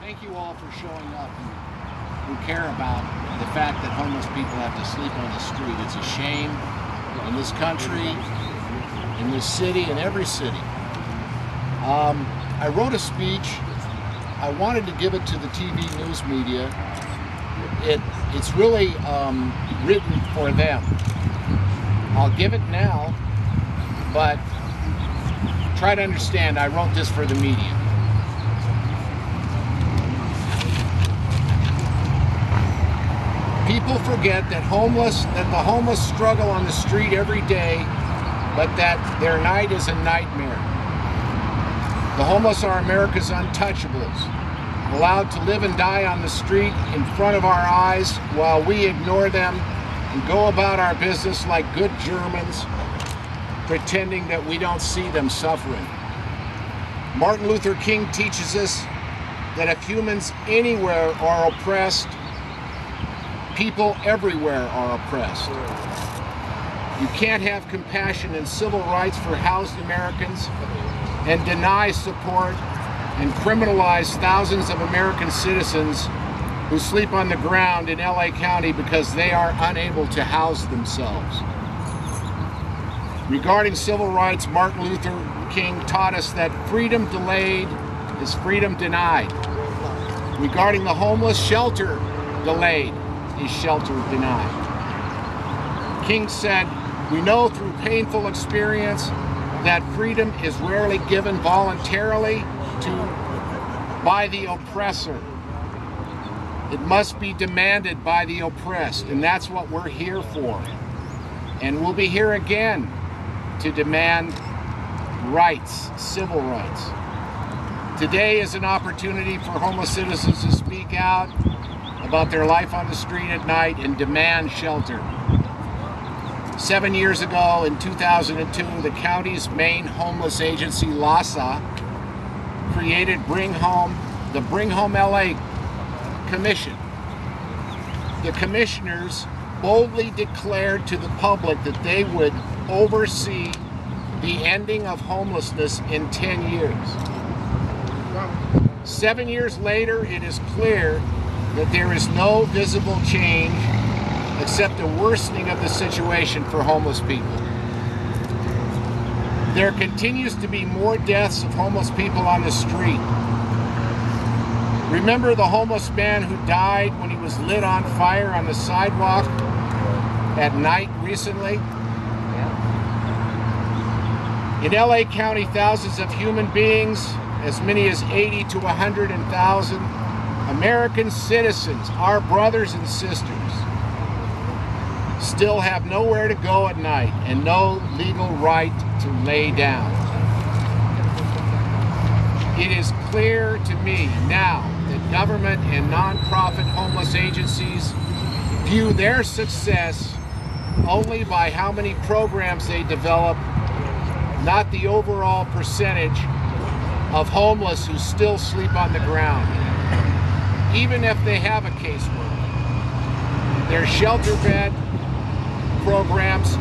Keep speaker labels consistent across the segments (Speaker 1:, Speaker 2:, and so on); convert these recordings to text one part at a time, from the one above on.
Speaker 1: Thank you all for showing up who care about the fact that homeless people have to sleep on the street. It's a shame in this country, in this city, in every city. I wrote a speech. I wanted to give it to the TV news media. It's really written for them. I'll give it now, but try to understand, I wrote this for the media. People forget that the homeless struggle on the street every day, but that their night is a nightmare. The homeless are America's untouchables, allowed to live and die on the street in front of our eyes while we ignore them and go about our business like good Germans, pretending that we don't see them suffering. Martin Luther King teaches us that if humans anywhere are oppressed, people everywhere are oppressed. You can't have compassion and civil rights for housed Americans and deny support and criminalize thousands of American citizens who sleep on the ground in LA County because they are unable to house themselves. Regarding civil rights, Martin Luther King taught us that freedom delayed is freedom denied. Regarding the homeless, shelter delayed is shelter denied. King said, "We know through painful experience that freedom is rarely given voluntarily by the oppressor. It must be demanded by the oppressed," and that's what we're here for. And we'll be here again to demand rights, civil rights. Today is an opportunity for homeless citizens to speak out about their life on the street at night and demand shelter. 7 years ago, in 2002, the county's main homeless agency, LAHSA, created the Bring Home LA Commission. The commissioners boldly declared to the public that they would oversee the ending of homelessness in 10 years. 7 years later, it is clear that there is no visible change except a worsening of the situation for homeless people. There continues to be more deaths of homeless people on the street. Remember the homeless man who died when he was lit on fire on the sidewalk at night recently? In LA County, thousands of human beings, as many as 80 to 100,000 American citizens, our brothers and sisters, still have nowhere to go at night and no legal right to lay down. It is clear to me now that government and nonprofit homeless agencies view their success only by how many programs they develop, not the overall percentage of homeless who still sleep on the ground. Even if they have a caseworker, their shelter bed programs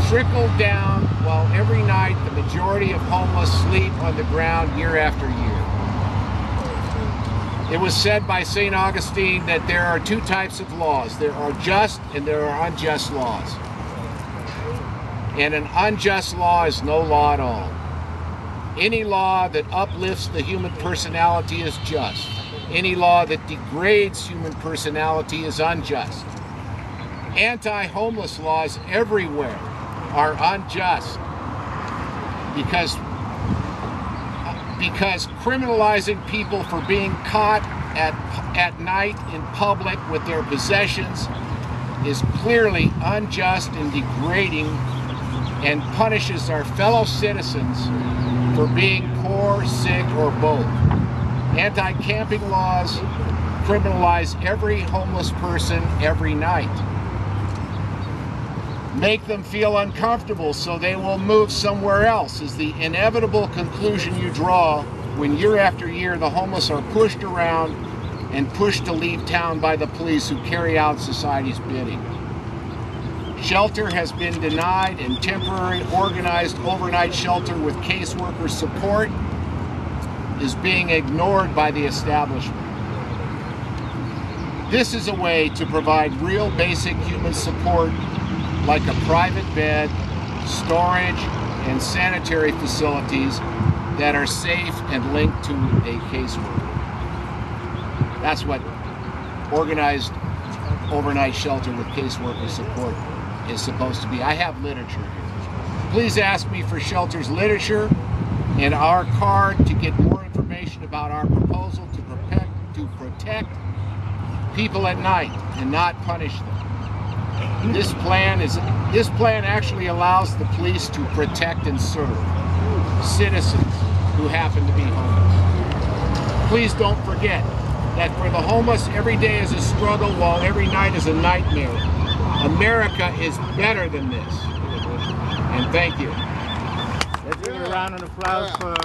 Speaker 1: trickle down while every night the majority of homeless sleep on the ground year after year. It was said by St. Augustine that there are two types of laws. There are just and there are unjust laws. And an unjust law is no law at all. Any law that uplifts the human personality is just. Any law that degrades human personality is unjust. Anti-homeless laws everywhere are unjust because criminalizing people for being caught at night in public with their possessions is clearly unjust and degrading and punishes our fellow citizens for being poor, sick, or both. Anti-camping laws criminalize every homeless person every night. Make them feel uncomfortable so they will move somewhere else is the inevitable conclusion you draw when year after year the homeless are pushed around and pushed to leave town by the police who carry out society's bidding. Shelter has been denied, and temporary organized overnight shelter with caseworker support is being ignored by the establishment. This is a way to provide real basic human support like a private bed, storage, and sanitary facilities that are safe and linked to a caseworker. That's what organized overnight shelter with caseworker support is supposed to be. I have literature here. Please ask me for shelter's literature and our card to get more information about our proposal to protect people at night and not punish them. This plan actually allows the police to protect and serve citizens who happen to be homeless. Please don't forget that for the homeless, every day is a struggle while every night is a nightmare. America is better than this. And thank you.
Speaker 2: Let's give a round of applause for